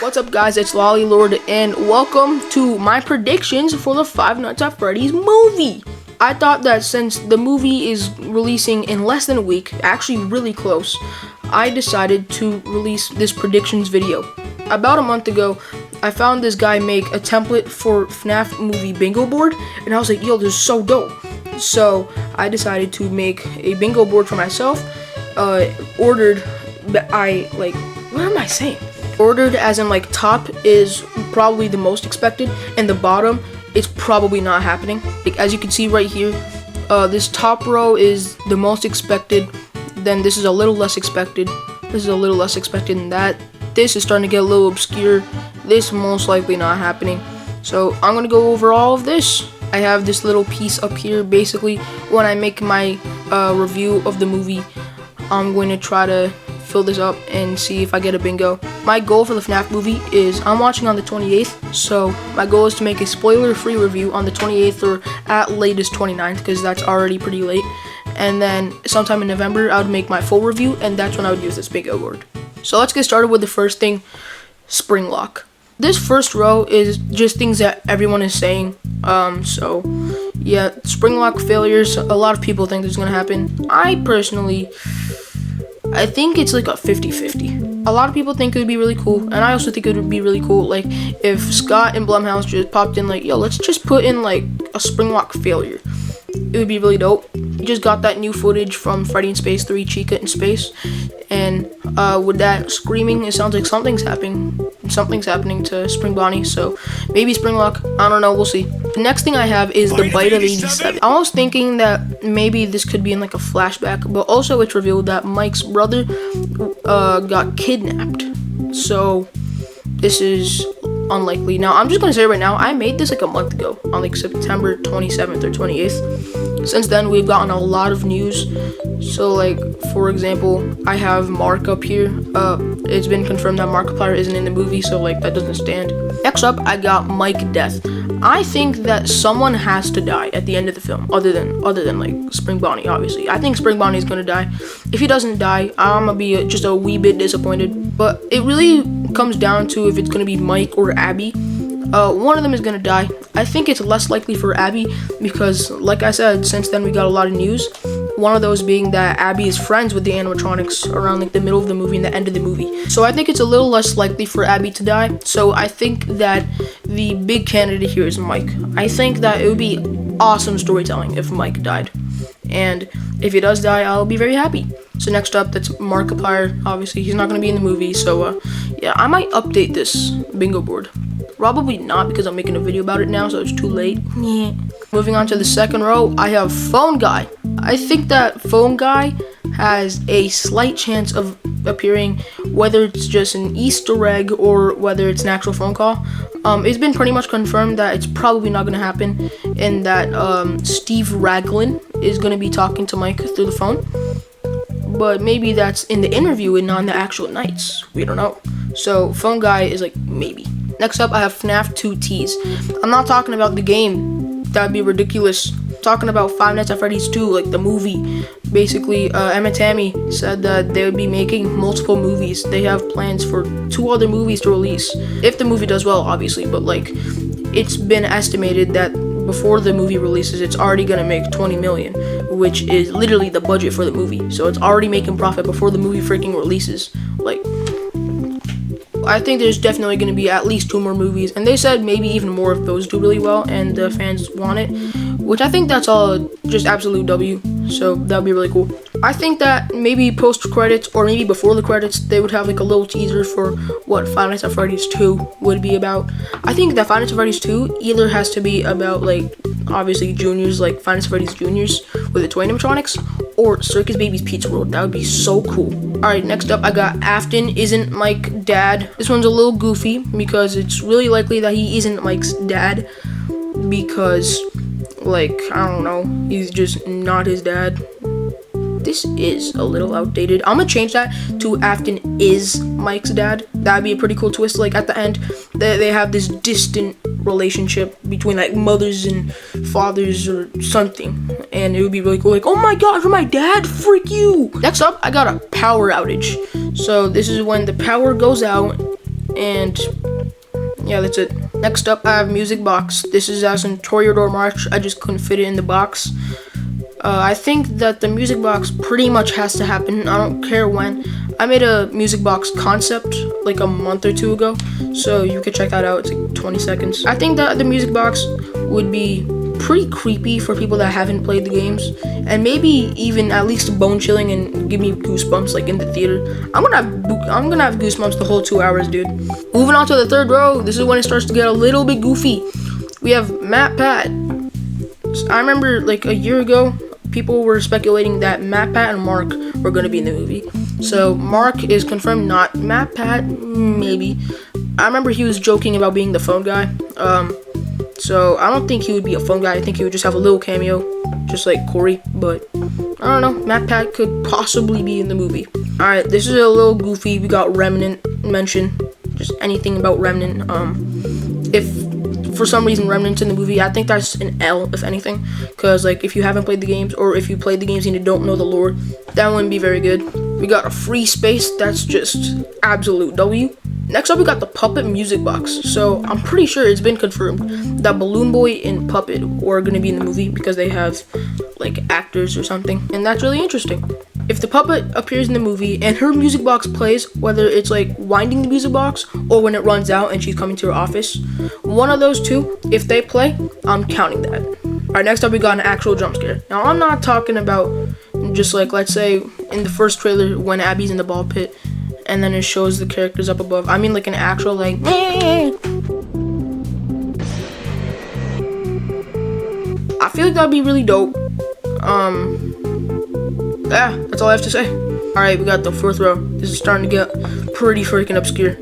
What's up, guys? It's Lolly Lord, and welcome to my predictions for the Five Nights at Freddy's movie. I thought that since the movie is releasing in less than a week, actually really close, I decided to release this predictions video. About a month ago, I found this guy make a template for FNAF Movie bingo board, and I was like, yo, this is so dope. So I decided to make a bingo board for myself. Ordered as in like top is probably the most expected, and the bottom is probably not happening. Like, as you can see right here, this top row is the most expected, then this is a little less expected, this is a little less expected than that, this is starting to get a little obscure, this most likely not happening. So I'm gonna go over all of this. I have this little piece up here. Basically, when I make my review of the movie, I'm going to try to fill this up and see if I get a bingo. My goal for the FNAF movie is, I'm watching on the 28th, so my goal is to make a spoiler-free review on the 28th or at latest 29th, because that's already pretty late. And then sometime in November, I would make my full review, and that's when I would use this bingo board. So let's get started with the first thing, spring lock. This first row is just things that everyone is saying. So yeah, spring lock failures, a lot of people think this is gonna happen. I think it's like a 50-50. A lot of people think it would be really cool, and I also think it would be really cool, like, if Scott and Blumhouse just popped in like, yo, let's just put in like a spring lock failure. It would be really dope. We just got that new footage from Freddy in Space 3, Chica in Space, and with that screaming, it sounds like something's happening to Spring Bonnie, so maybe spring lock, I don't know, we'll see. The next thing I have is the bite of 87. I was thinking that maybe this could be in like a flashback, but also it's revealed that Mike's brother got kidnapped, so this is unlikely. Now, I'm just gonna say right now, I made this like a month ago, on like September 27th or 28th. Since then, we've gotten a lot of news. So, like, for example, I have Mark up here. It's been confirmed that Markiplier isn't in the movie, so like that doesn't stand. Next up, I got Mike Death. I think that someone has to die at the end of the film, other than like Spring Bonnie, obviously. I think Spring Bonnie is gonna die. If he doesn't die, I'm gonna be just a wee bit disappointed. But it really comes down to if it's gonna be Mike or Abby. One of them is gonna die. I think it's less likely for Abby because, like I said, since then we got a lot of news. One of those being that Abby is friends with the animatronics around like the middle of the movie and the end of the movie. So I think it's a little less likely for Abby to die. So I think that the big candidate here is Mike. I think that it would be awesome storytelling if Mike died. And if he does die, I'll be very happy. So next up, that's Markiplier. Obviously, he's not going to be in the movie. So yeah, I might update this bingo board. Probably not, because I'm making a video about it now, so it's too late. Moving on to the second row, I have Phone Guy. I think that Phone Guy has a slight chance of appearing, whether it's just an Easter egg or whether it's an actual phone call. It's been pretty much confirmed that it's probably not going to happen, and that Steve Raglan is going to be talking to Mike through the phone. But maybe that's in the interview and not in the actual nights. We don't know. So Phone Guy is like maybe. Next up, I have FNAF 2 tease. I'm not talking about the game. That'd be ridiculous. I'm talking about Five Nights at Freddy's 2, like the movie. Basically, Emma Tammy said that they would be making multiple movies. They have plans for 2 other movies to release. If the movie does well, obviously. But like, it's been estimated that before the movie releases, it's already gonna make 20 million, which is literally the budget for the movie. So it's already making profit before the movie freaking releases. Like, I think there's definitely going to be at least 2 more movies, and they said maybe even more if those do really well and the fans want it, which I think that's all just absolute W, so that would be really cool. I think that maybe post-credits or maybe before the credits, they would have like a little teaser for what Five Nights at Freddy's 2 would be about. I think that Five Nights at Freddy's 2 either has to be about, like, obviously juniors, like Five Nights at Freddy's Juniors with the toy animatronics, or Circus Baby's Pizza World. That would be so cool. Alright, next up, I got Afton isn't Mike dad. This one's a little goofy because it's really likely that he isn't Mike's dad because, like, I don't know, he's just not his dad. This is a little outdated. I'm gonna change that to Afton is Mike's dad. That'd be a pretty cool twist. Like, at the end, they have this distant relationship between like mothers and fathers or something, and it would be really cool. Like, oh my god, you're my dad, freak you. Next up, I got a power outage. So this is when the power goes out And yeah, that's it. Next up, I have music box. This is as in Toreador March. I just couldn't fit it in the box. I think that the music box pretty much has to happen. I don't care when. I made a music box concept like a month or two ago, so you could check that out. It's like 20 seconds. I think that the music box would be pretty creepy for people that haven't played the games, and maybe even at least bone chilling and give me goosebumps like in the theater. I'm gonna have goosebumps the whole 2 hours, dude. Moving on to the third row. This is when it starts to get a little bit goofy. We have Matt Pat. I remember like a year ago, people were speculating that Matt Pat and Mark were gonna be in the movie. So Mark is confirmed not. Matt Pat, maybe. I remember he was joking about being the phone guy. So I don't think he would be a phone guy. I think he would just have a little cameo, just like Corey. But I don't know. Matt Pat could possibly be in the movie. All right, this is a little goofy. We got Remnant mention. Just anything about Remnant. If for some reason Remnant's in the movie, I think that's an L, if anything. Because like if you haven't played the games, or if you played the games and you don't know the lore, that wouldn't be very good. We got a free space. That's just absolute W. Next up, we got the Puppet music box. So I'm pretty sure it's been confirmed that Balloon Boy and Puppet are gonna be in the movie because they have like actors or something, and that's really interesting. If the Puppet appears in the movie and her music box plays, whether it's like winding the music box or when it runs out and she's coming to her office, one of those two, if they play, I'm counting that. Alright, next up we got an actual jump scare. Now I'm not talking about just like, let's say in the first trailer when Abby's in the ball pit and then it shows the characters up above. I mean like an actual like I feel like that'd be really dope. Yeah, that's all I have to say. Alright, we got the fourth row. This is starting to get pretty freaking obscure.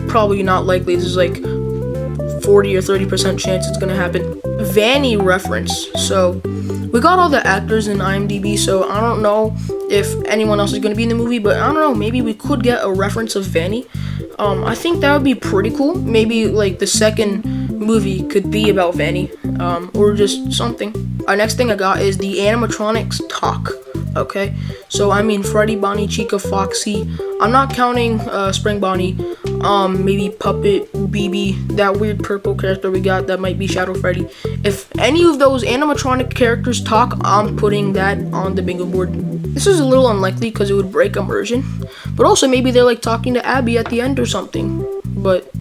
Probably not likely. This is like 40 or 30% chance it's gonna happen. Vanny reference. So we got all the actors in IMDb, so I don't know if anyone else is gonna be in the movie, but I don't know, maybe we could get a reference of Vanny. I think that would be pretty cool. Maybe like the second movie could be about Vanny, or just something. Our next thing I got is the animatronics talk. Okay, so I mean Freddy, Bonnie, Chica, Foxy. I'm not counting Spring Bonnie. Maybe Puppet, BB, that weird purple character we got that might be Shadow Freddy. If any of those animatronic characters talk, I'm putting that on the bingo board. This is a little unlikely because it would break immersion, but also maybe they're like talking to Abby at the end or something. But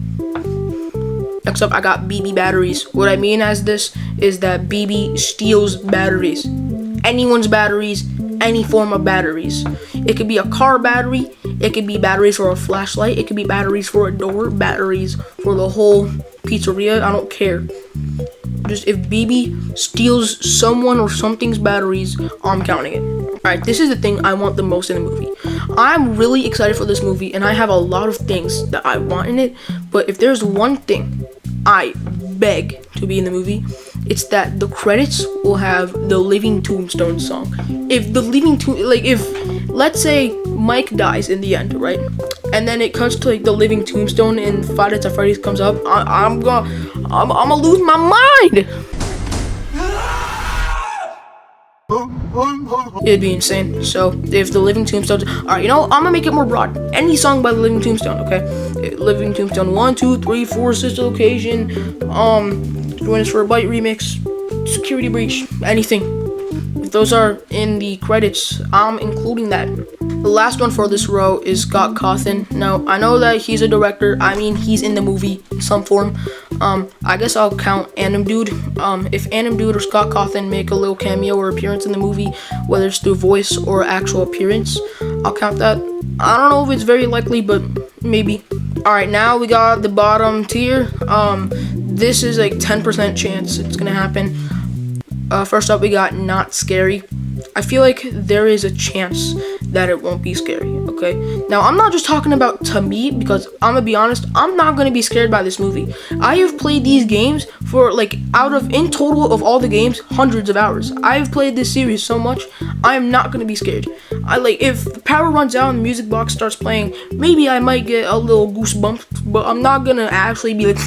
next up, I got BB batteries. What I mean as this is that BB steals batteries. Anyone's batteries, any form of batteries. It could be a car battery, it could be batteries for a flashlight, it could be batteries for a door, batteries for the whole pizzeria, I don't care. Just if BB steals someone or something's batteries, I'm counting it. Alright, this is the thing I want the most in the movie. I'm really excited for this movie and I have a lot of things that I want in it, but if there's one thing I beg to be in the movie, it's that the credits will have the Living Tombstone song. If the Living if let's say Mike dies in the end, right? And then it cuts to like the Living Tombstone and Five Nights at Freddy's comes up, I'm gonna lose my mind. It'd be insane. So if the Living Tombstone, alright, you know, I'm gonna make it more broad. Any song by the Living Tombstone, okay? Living Tombstone 1, 2, 3, 4, Sister Location, Join Us for a Bite remix, Security Breach, anything. If those are in the credits, I'm including that. The last one for this row is Scott Cawthon. Now, I know that he's a director. I mean, he's in the movie in some form. I guess I'll count Anim Dude. If Anim Dude or Scott Cawthon make a little cameo or appearance in the movie, whether it's through voice or actual appearance, I'll count that. I don't know if it's very likely, but maybe. Alright, now we got the bottom tier. This is like 10% chance it's gonna happen. First up, we got Not Scary. I feel like there is a chance that it won't be scary, okay? Now, I'm not just talking about to me, because I'm gonna be honest, I'm not gonna be scared by this movie. I have played these games for like, in total of all the games, hundreds of hours. I've played this series so much, I am not gonna be scared. If the power runs out and the music box starts playing, maybe I might get a little goosebumps, but I'm not gonna actually be like...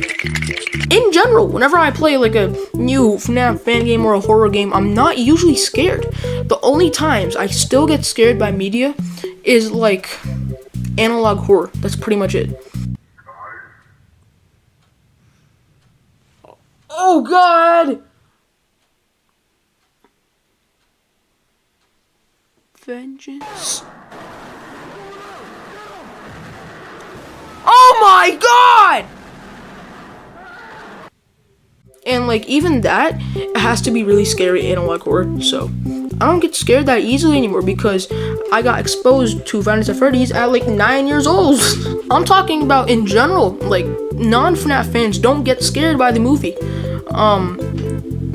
In general, whenever I play like a new FNAF fan game or a horror game, I'm not usually scared. The only times I still get scared by media is like analog horror. That's pretty much it. Oh God! Vengeance. Oh my God! And like even that, it has to be really scary and like horror. So I don't get scared that easily anymore because I got exposed to Five Nights at Freddy's at like 9 years old. I'm talking about in general, like non-FNAF fans don't get scared by the movie.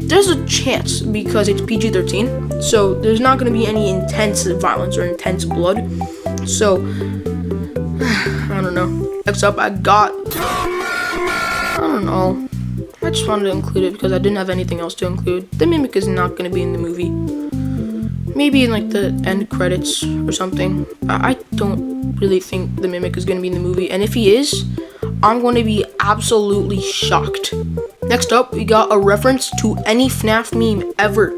There's a chance because it's PG-13, so there's not gonna be any intense violence or intense blood. So I don't know. Next up, I don't know. I just wanted to include it because I didn't have anything else to include. The Mimic is not going to be in the movie. Maybe in like the end credits or something. I don't really think the Mimic is going to be in the movie. And if he is, I'm going to be absolutely shocked. Next up, we got a reference to any FNAF meme ever.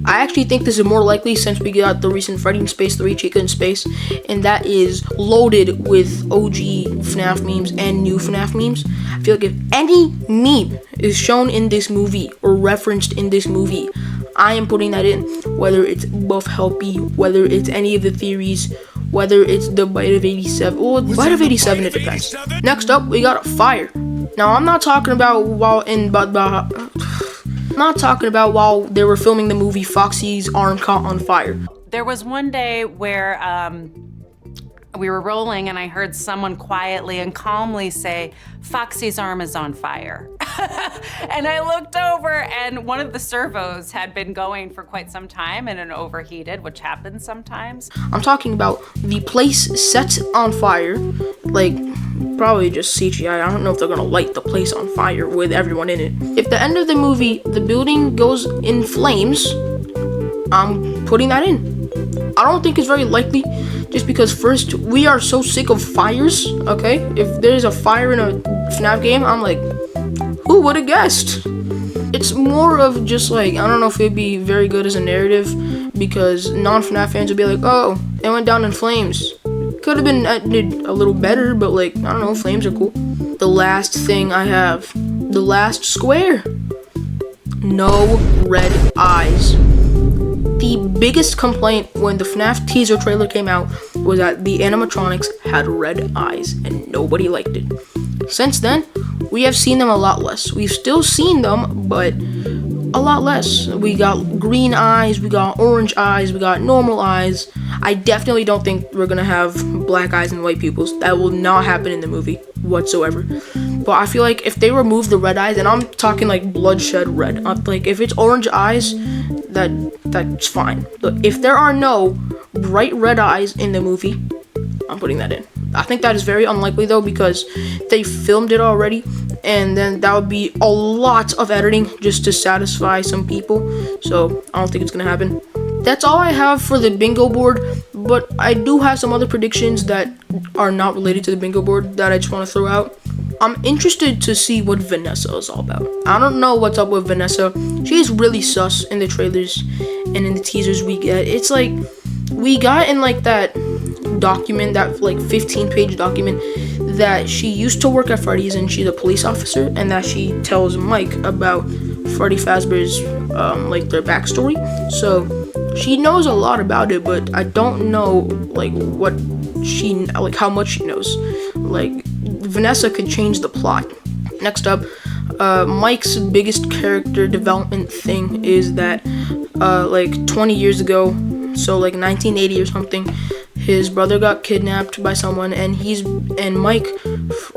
I actually think this is more likely since we got the recent Freddy in Space 3, Chica in Space, and that is loaded with OG FNAF memes and new FNAF memes. I feel like if any meme is shown in this movie or referenced in this movie, I am putting that in. Whether it's Buff Helpy, whether it's any of the theories, whether it's the Bite of 87. Well, Bite of 87, it depends. Next up, we got a fire. Now, I'm not talking about while they were filming the movie Foxy's arm caught on fire. There was one day where we were rolling and I heard someone quietly and calmly say, "Foxy's arm is on fire." And I looked over and one of the servos had been going for quite some time and it overheated, which happens sometimes. I'm talking about the place set on fire, like probably just CGI. I don't know if they're gonna light the place on fire with everyone in it. If the end of the movie, the building goes in flames, I'm putting that in. I don't think it's very likely, just because first, we are so sick of fires, okay? If there's a fire in a FNAF game, I'm like, who would have guessed? It's more of just like, I don't know if it'd be very good as a narrative, because non-FNAF fans would be like, oh, it went down in flames. Could have been edited a little better, but like, I don't know, flames are cool. The last thing I have, the last square. No red eyes. The biggest complaint when the FNAF teaser trailer came out was that the animatronics had red eyes and nobody liked it. Since then, we have seen them a lot less. We've still seen them, but a lot less. We got green eyes, we got orange eyes, we got normal eyes. I definitely don't think we're gonna have black eyes and white pupils. That will not happen in the movie whatsoever. But I feel like if they remove the red eyes, and I'm talking like bloodshot red, like if it's orange eyes, that's fine. But if there are no bright red eyes in the movie, I'm putting that in. I think that is very unlikely though, because they filmed it already, and then that would be a lot of editing just to satisfy some people. So I don't think it's gonna happen. That's all I have for the bingo board, but I do have some other predictions that are not related to the bingo board that I just want to throw out. I'm interested to see what Vanessa is all about. I don't know what's up with Vanessa. She's really sus in the trailers and in the teasers we get. It's like, we got in like that document, that like 15-page document, that she used to work at Freddy's and she's a police officer, and that she tells Mike about Freddy Fazbear's like their backstory. So she knows a lot about it, but I don't know like what she, like how much she knows. Like Vanessa could change the plot. Next up, Mike's biggest character development thing is that like 20 years ago, so like 1980 or something, his brother got kidnapped by someone, and Mike,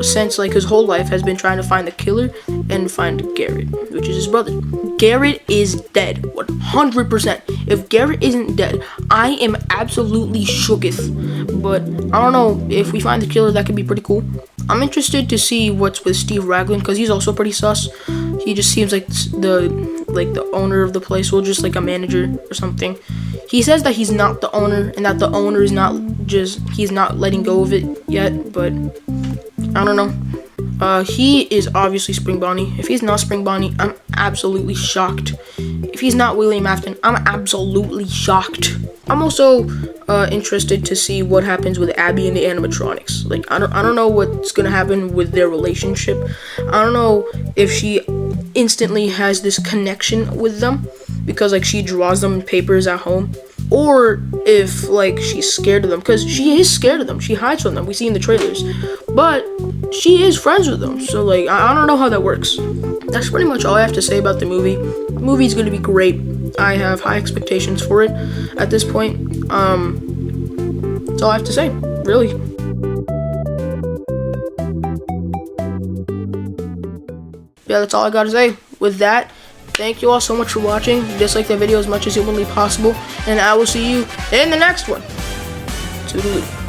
since like his whole life, has been trying to find the killer and find Garrett, which is his brother. Garrett is dead, 100%. If Garrett isn't dead, I am absolutely shooketh. But I don't know, if we find the killer, that could be pretty cool. I'm interested to see what's with Steve Raglan, because he's also pretty sus. He just seems like the owner of the place, or just like a manager or something. He says that he's not the owner, and that the owner is he's not letting go of it yet, but I don't know. He is obviously Spring Bonnie. If he's not Spring Bonnie, I'm absolutely shocked. If he's not William Afton, I'm absolutely shocked. I'm also interested to see what happens with Abby and the animatronics. Like, I don't know what's gonna happen with their relationship. I don't know if she instantly has this connection with them because like she draws them in papers at home, or if like she's scared of them, because she is scared of them. She hides from them. We see in the trailers, but she is friends with them. So like I don't know how that works. That's pretty much all I have to say about the movie. The movie's gonna be great. I have high expectations for it at this point. That's all I have to say, really. Yeah, that's all I gotta say. With that, thank you all so much for watching. Dislike the video as much as humanly possible, and I will see you in the next one. Toodaloo.